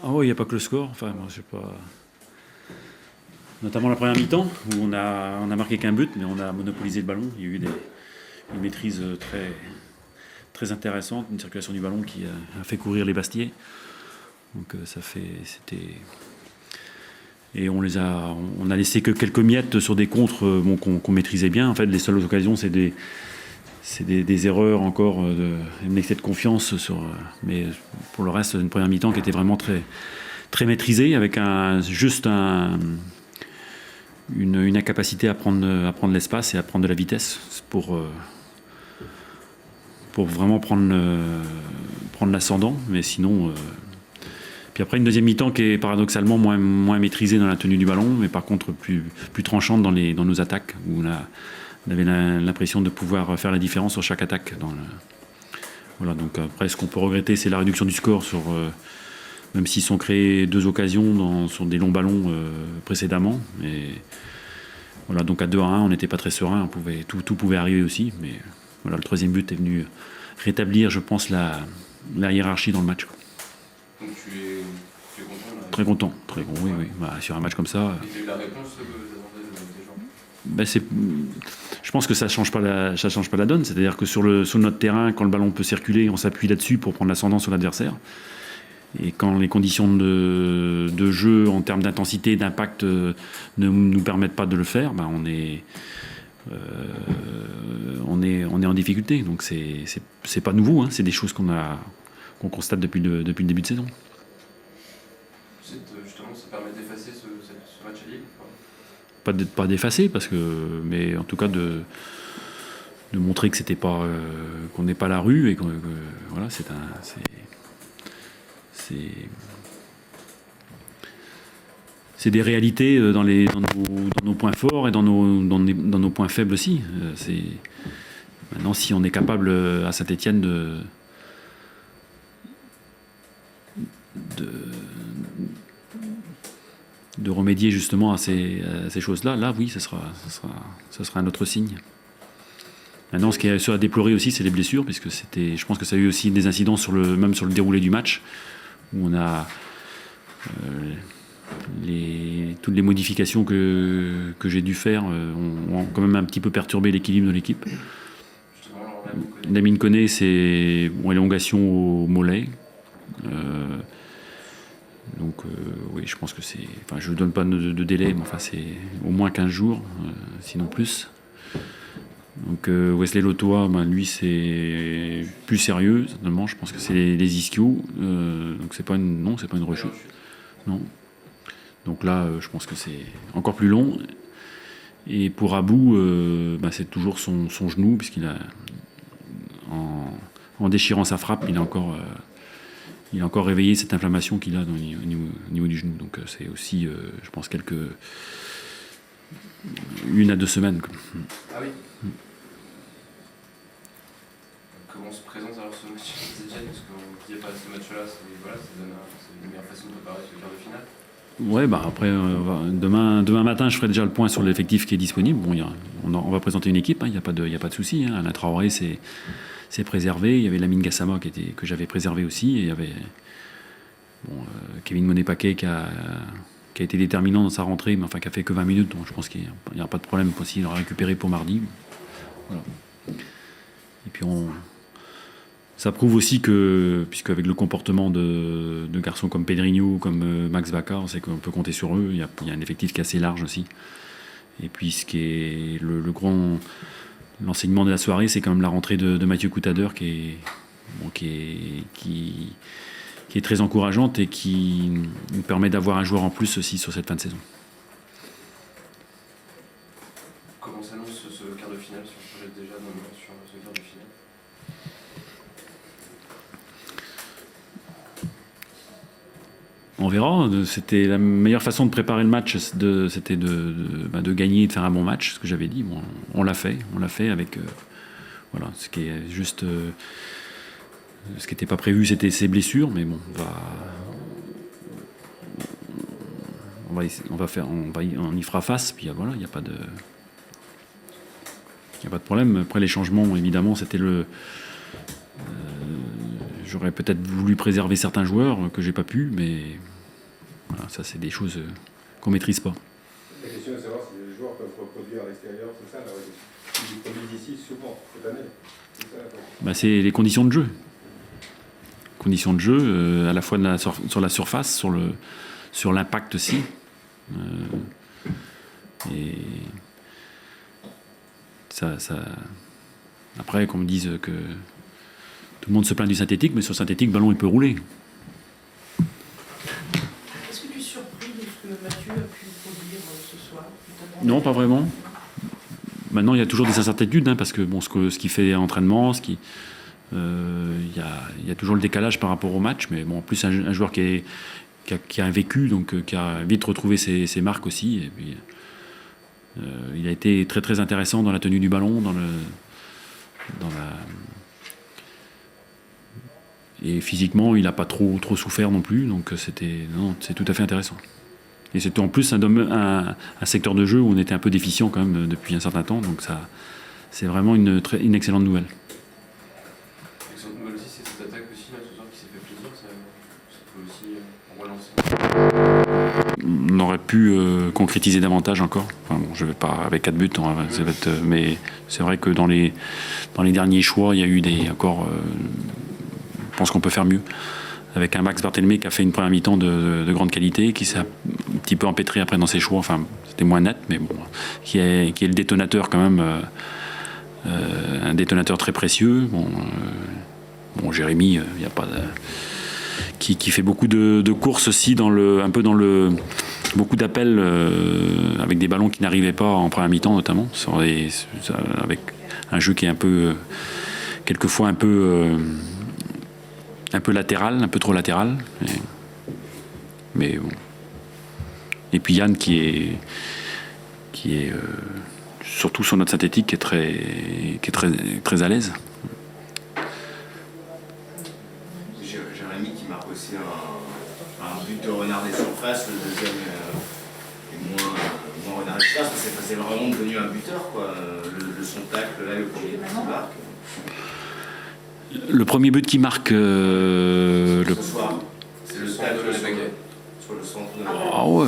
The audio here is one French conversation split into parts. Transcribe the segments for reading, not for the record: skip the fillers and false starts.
Ah oui, il n'y a pas que le score. Enfin, moi, je sais pas. Notamment la première mi-temps, où on a marqué qu'un but, mais on a monopolisé le ballon. Il y a eu une maîtrise très intéressante, une circulation du ballon qui a fait courir les Bastiers. Donc c'était. Et on a laissé que quelques miettes sur des contres qu'on maîtrisait bien. En fait, les seules occasions, c'est des erreurs encore, un excès de confiance. Mais pour le reste, une première mi-temps qui était vraiment très maîtrisée, avec une incapacité à prendre l'espace et à prendre de la vitesse pour vraiment prendre l'ascendant. Mais sinon. Puis après, une deuxième mi-temps qui est paradoxalement moins maîtrisée dans la tenue du ballon, mais par contre plus tranchante dans nos attaques, où on avait l'impression de pouvoir faire la différence sur chaque attaque. Voilà, donc après, ce qu'on peut regretter, c'est la réduction du score, même s'ils sont créés 2 occasions sur des longs ballons précédemment. Et voilà, donc à 2-1, on n'était pas très serein, tout pouvait arriver aussi. Mais voilà, le 3e but est venu rétablir, je pense, la hiérarchie dans le match. Donc tu es content là? Très content, très bon, oui. Bah, sur un match comme ça. Et tu as eu la réponse que vous attendez des gens? Je pense que ça change pas la donne. C'est-à-dire que sur notre terrain, quand le ballon peut circuler, on s'appuie là-dessus pour prendre l'ascendant sur l'adversaire. Et quand les conditions de jeu en termes d'intensité, d'impact ne nous permettent pas de le faire, ben on est en difficulté. Donc c'est pas nouveau, hein. C'est des choses qu'on constate depuis le début de saison. Justement, ça permet d'effacer ce match à Lille? Pas d'effacer, mais en tout cas de montrer que c'était pas qu'on n'est pas la rue et que voilà, c'est des réalités dans nos points forts et dans nos points faibles aussi. Maintenant, si on est capable à Saint-Étienne de remédier justement à ces choses-là, là oui, ce sera un autre signe. Maintenant, ce qui est à déplorer aussi, c'est les blessures, puisque je pense que ça a eu aussi des incidences même sur le déroulé du match, où on a toutes les modifications que j'ai dû faire ont quand même un petit peu perturbé l'équilibre de l'équipe. Lamine Koné, c'est élongation au mollet. Donc oui, je pense que je ne donne pas de délai, mais enfin c'est au moins 15 jours, sinon plus. Donc Wesley Lotoa, lui c'est plus sérieux, certainement. Je pense que c'est les ischios. Donc c'est pas une rechute. Non. Donc là, je pense que c'est encore plus long. Et pour Abou, c'est toujours son genou, puisqu'il a en déchirant sa frappe, il a encore réveillé cette inflammation qu'il a au niveau du genou. Donc c'est aussi, je pense, 1 à 2 semaines. Ah oui. Comment on se présente alors ce match? Parce qu'on disait pas ce match-là, c'est une meilleure façon de préparer ce quart de finale. Ouais, après, demain matin, je ferai déjà le point sur l'effectif qui est disponible. Bon, on va présenter une équipe, il n'y a pas de souci. Alain Traoré, c'est préservé. Il y avait Lamine Gassama que j'avais préservé aussi. Et il y avait Kevin Monet-Paquet qui a été déterminant dans sa rentrée, mais qui a fait que 20 minutes. Donc je pense qu'il n'y aura pas de problème s'il l'aura récupéré pour mardi. Voilà. Et puis ça prouve aussi que, puisque avec le comportement de garçons comme Pedrinho, comme Max Vaca, on sait qu'on peut compter sur eux. Il y a un effectif qui est assez large aussi. Et puis ce qui est l'enseignement de la soirée, c'est quand même la rentrée de Mathieu Coutadeur qui est très encourageante et qui nous permet d'avoir un joueur en plus aussi sur cette fin de saison. Comment s'annonce ce quart de finale, si on se projette déjà sur ce quart de finale? On verra. C'était la meilleure façon de préparer le match, c'était de gagner et de faire un bon match, ce que j'avais dit. Bon, on l'a fait avec voilà, ce qui est juste ce qui n'était pas prévu, c'était ses blessures, mais bon, on y fera face. Puis voilà, il n'y a pas de problème. Après les changements, évidemment, c'était j'aurais peut-être voulu préserver certains joueurs que j'ai pas pu, mais voilà, ça c'est des choses qu'on maîtrise pas. La question est de savoir si les joueurs peuvent reproduire à l'extérieur, c'est ça la question. Ils produisent ici souvent, cette année. C'est les conditions de jeu. Conditions de jeu, à la fois sur la surface, sur l'impact aussi. Et ça. Après, qu'on me dise que tout le monde se plaint du synthétique, mais sur le synthétique, le ballon il peut rouler. Est-ce que tu es surpris de ce que Mathieu a pu produire ce soir? Non, pas vraiment. Maintenant, il y a toujours des incertitudes, parce que ce qu'il fait à l'entraînement, il y a toujours le décalage par rapport au match, mais bon, en plus un joueur qui a un vécu, donc qui a vite retrouvé ses marques aussi. Et puis, il a été très très intéressant dans la tenue du ballon, et physiquement, il n'a pas trop souffert non plus, donc c'est tout à fait intéressant. Et c'était en plus un secteur de jeu où on était un peu déficient quand même depuis un certain temps, donc ça, c'est vraiment une excellente nouvelle. Excellente nouvelle aussi, c'est cette attaque aussi là, ce soir qui s'est fait plaisir, ça peut aussi relancer. On aurait pu concrétiser davantage encore. Enfin, bon, je vais pas avec 4 buts, mais c'est vrai que dans les derniers choix, il y a eu encore. Je pense qu'on peut faire mieux. Avec un Max Barthélémy qui a fait une première mi-temps de grande qualité, qui s'est un petit peu empêtré après dans ses choix. Enfin, c'était moins net, mais bon, qui est le détonateur quand même, un détonateur très précieux. Jérémy, il n'y a pas de. Qui fait beaucoup de courses aussi beaucoup d'appels avec des ballons qui n'arrivaient pas en première mi-temps notamment, avec un jeu qui est quelquefois un peu latéral, un peu trop latéral. Mais bon. Et puis Yann qui est surtout sur notre synthétique qui est très très à l'aise. Jérémy qui marque aussi un but de renard des surfaces, le deuxième est moins renard des surfaces, c'est vraiment devenu un buteur, quoi. Son tacle, là, le premier but qui marque. Le premier but qui marque Ce soir, c'est le tacle sur le centre de... Ah ouais,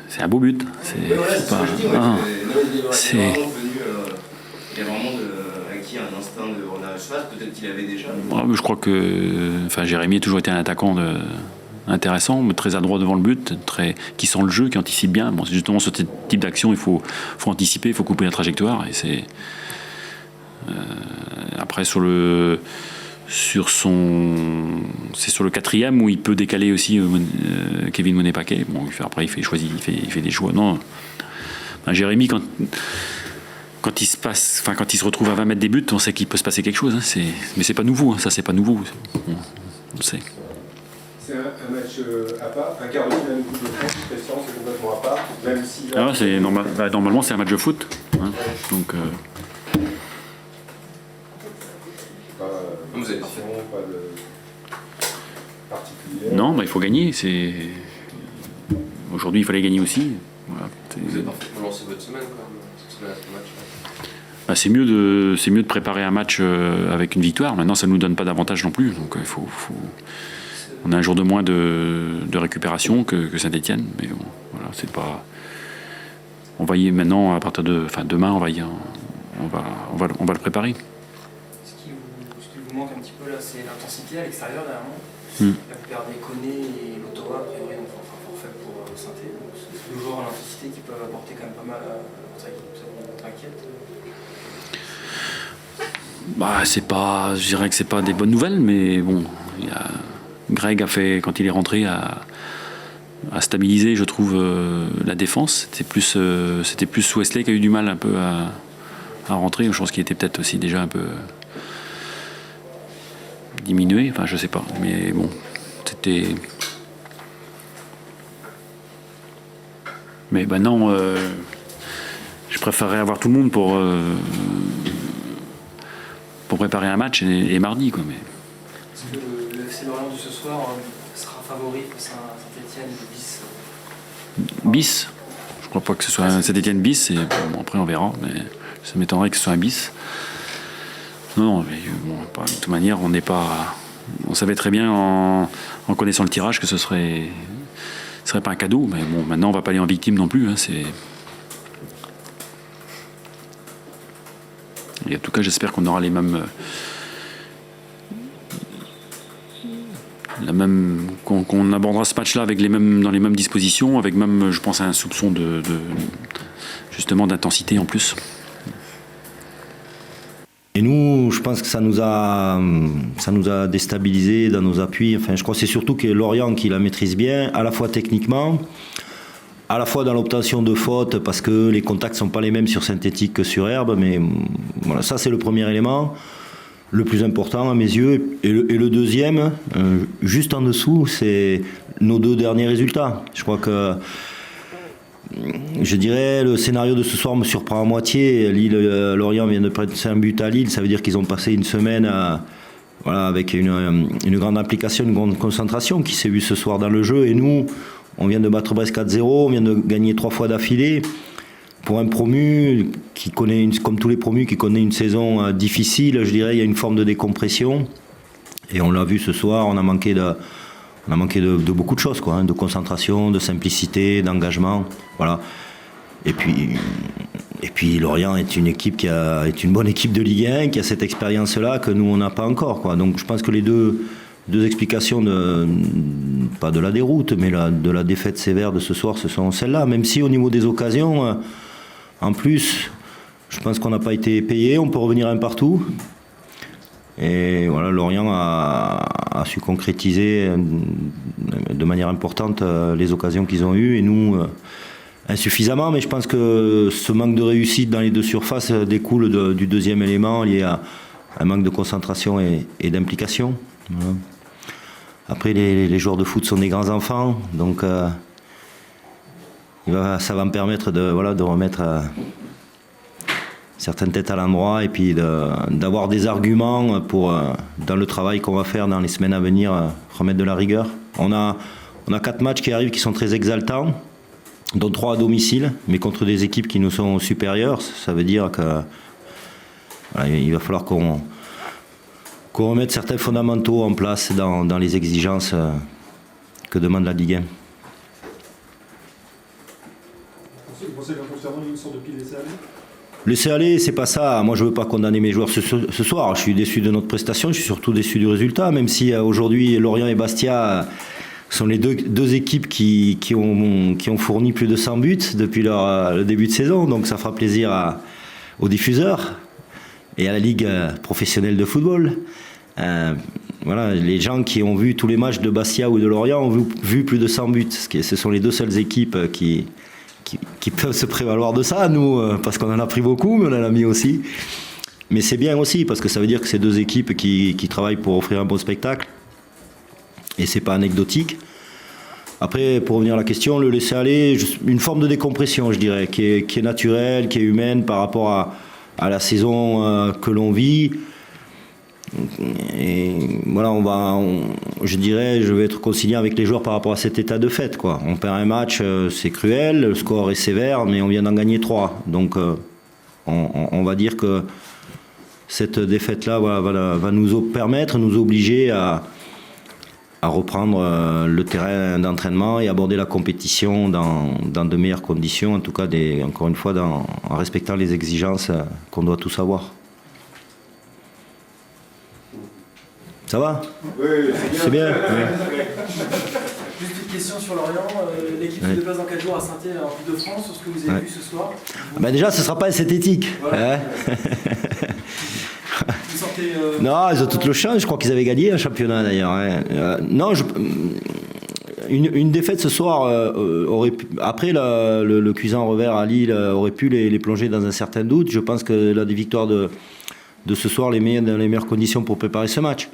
c'est un beau but. C'est pas... Il a vraiment acquis un instinct de renard des surfaces, peut-être qu'il avait déjà. Je crois que Jérémy a toujours été un attaquant intéressant, mais très adroit devant le but, qui sent le jeu, qui anticipe bien. Bon, justement, sur ce type d'action, il faut anticiper, il faut couper la trajectoire. Et c'est après sur le quatrième où il peut décaler aussi Kevin Monet-Paquet. Bon, après il fait des choix. Non, Jérémy quand il se retrouve à 20 mètres des buts, on sait qu'il peut se passer quelque chose. Mais c'est pas nouveau. Ça c'est pas nouveau. On le sait. C'est un match à part, un quart de finale de Coupe de France, Christian, c'est complètement à part, même si... Normalement, c'est un match de foot. Donc, Vous avez pas de particulier. Non, il faut gagner. Aujourd'hui, il fallait gagner aussi. Voilà. Vous avez parfaitement lancé votre semaine, quand même, cette semaine à ce match. C'est mieux de préparer un match avec une victoire. Maintenant, ça ne nous donne pas d'avantage non plus. Donc, on a un jour de moins de récupération que Saint-Étienne, mais bon, voilà, c'est pas. On va y maintenant à partir demain, on va le préparer. Ce qui vous manque un petit peu là, c'est l'intensité à l'extérieur derrière. La plupart des Koné et l'Ottawa, a priori, ont un forfait pour Saint-Étienne. C'est deux joueurs à l'intensité qui peuvent apporter quand même pas mal à votre équipe. Ça vous inquiète? Je dirais que c'est pas des bonnes nouvelles, mais bon, Greg a fait, quand il est rentré, a stabilisé, je trouve, la défense. C'était plus Wesley qui a eu du mal un peu à rentrer. Je pense qu'il était peut-être aussi déjà un peu diminué. Enfin, je sais pas. Mais bon, c'était. Mais non, je préférerais avoir tout le monde pour préparer un match et mardi, quoi. Mais. Est-ce que le FC Lorient de ce soir sera favori face à Saint-Étienne bis? Bis. Je crois pas que ce soit un Saint-Étienne bis. Et bon, après on verra, mais ça m'étonnerait que ce soit un bis. Non, mais bon, de toute manière, on savait très bien en connaissant le tirage que ce serait pas un cadeau. Mais bon, maintenant, on va pas aller en victime non plus. Hein, Et en tout cas, j'espère qu'on aura les mêmes. Qu'on abordera ce match-là avec dans les mêmes dispositions, avec même, je pense, un soupçon justement d'intensité en plus. Et nous, je pense que ça nous a déstabilisés dans nos appuis. Enfin, je crois que c'est surtout que Lorient qui la maîtrise bien, à la fois techniquement, à la fois dans l'obtention de fautes, parce que les contacts ne sont pas les mêmes sur synthétique que sur herbe. Mais voilà, ça c'est le premier élément, le plus important à mes yeux. Et le deuxième, juste en dessous, c'est nos 2 derniers résultats. Je crois que, je dirais, le scénario de ce soir me surprend à moitié. Lorient vient de prendre un but à Lille, ça veut dire qu'ils ont passé une semaine avec une grande application, une grande concentration qui s'est vue ce soir dans le jeu. Et nous, on vient de battre Brest 4-0, on vient de gagner 3 fois d'affilée. Pour un promu qui connaît, comme tous les promus, qui connaît une saison difficile, je dirais, il y a une forme de décompression. Et on l'a vu ce soir, on a manqué de beaucoup de choses, de concentration, de simplicité, d'engagement. Voilà. Et puis Lorient est une équipe est une bonne équipe de Ligue 1, qui a cette expérience-là que nous, on n'a pas encore. Donc je pense que les deux explications, pas de la déroute, mais de la défaite sévère de ce soir, ce sont celles-là. Même si au niveau des occasions, en plus, je pense qu'on n'a pas été payé, on peut revenir un partout. Et voilà, Lorient a su concrétiser de manière importante les occasions qu'ils ont eues, et nous, insuffisamment. Mais je pense que ce manque de réussite dans les 2 surfaces découle du deuxième élément, lié à un manque de concentration et d'implication. Voilà. Après, les joueurs de foot sont des grands enfants, donc ça va me permettre de remettre certaines têtes à l'endroit, et puis d'avoir des arguments pour, dans le travail qu'on va faire dans les semaines à venir, remettre de la rigueur. On a 4 matchs qui arrivent qui sont très exaltants, dont 3 à domicile, mais contre des équipes qui nous sont supérieures. Ça veut dire qu'il va falloir qu'on remette certains fondamentaux en place dans les exigences que demande la Ligue 1. Vous pensez qu'en concernant une sorte de pied laissé aller ? Laisser aller, c'est pas ça. Moi, je veux pas condamner mes joueurs ce soir. Je suis déçu de notre prestation, je suis surtout déçu du résultat, même si aujourd'hui Lorient et Bastia sont les deux équipes qui ont fourni plus de 100 buts depuis le début de saison. Donc ça fera plaisir aux diffuseurs et à la Ligue professionnelle de football. Voilà, les gens qui ont vu tous les matchs de Bastia ou de Lorient ont vu plus de 100 buts. Ce sont les 2 seules équipes qui peuvent se prévaloir de ça, nous, parce qu'on en a pris beaucoup, mais on en a mis aussi. Mais c'est bien aussi, parce que ça veut dire que c'est 2 équipes qui travaillent pour offrir un bon spectacle. Et c'est pas anecdotique. Après, pour revenir à la question, le laisser aller, une forme de décompression, je dirais, qui est naturelle, qui est humaine par rapport à la saison que l'on vit. Et voilà, je dirais, je vais être conciliant avec les joueurs par rapport à cet état de fait, quoi. On perd un match, c'est cruel, le score est sévère, mais on vient d'en gagner 3. Donc, on va dire que cette défaite-là va nous permettre, nous obliger à reprendre le terrain d'entraînement et aborder la compétition dans de meilleures conditions, en tout cas, encore une fois, en respectant les exigences qu'on doit tous avoir. Ça va ? Oui, c'est bien. Juste une question sur Lorient. L'équipe se déplace dans 4 jours à Saint-Étienne en Coupe de France. Sur ce que vous avez vu ce soir. Déjà, ce ne sera pas synthétique. Voilà. Vous sentez, non, ils ont toute le chance. Je crois qu'ils avaient gagné un championnat d'ailleurs. Non, une défaite ce soir aurait pu, après le cuisant revers à Lille aurait pu les plonger dans un certain doute. Je pense que la victoire de ce soir les met dans les meilleures conditions pour préparer ce match.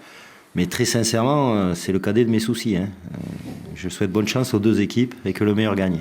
Mais très sincèrement, c'est le cadet de mes soucis. Je souhaite bonne chance aux 2 équipes et que le meilleur gagne.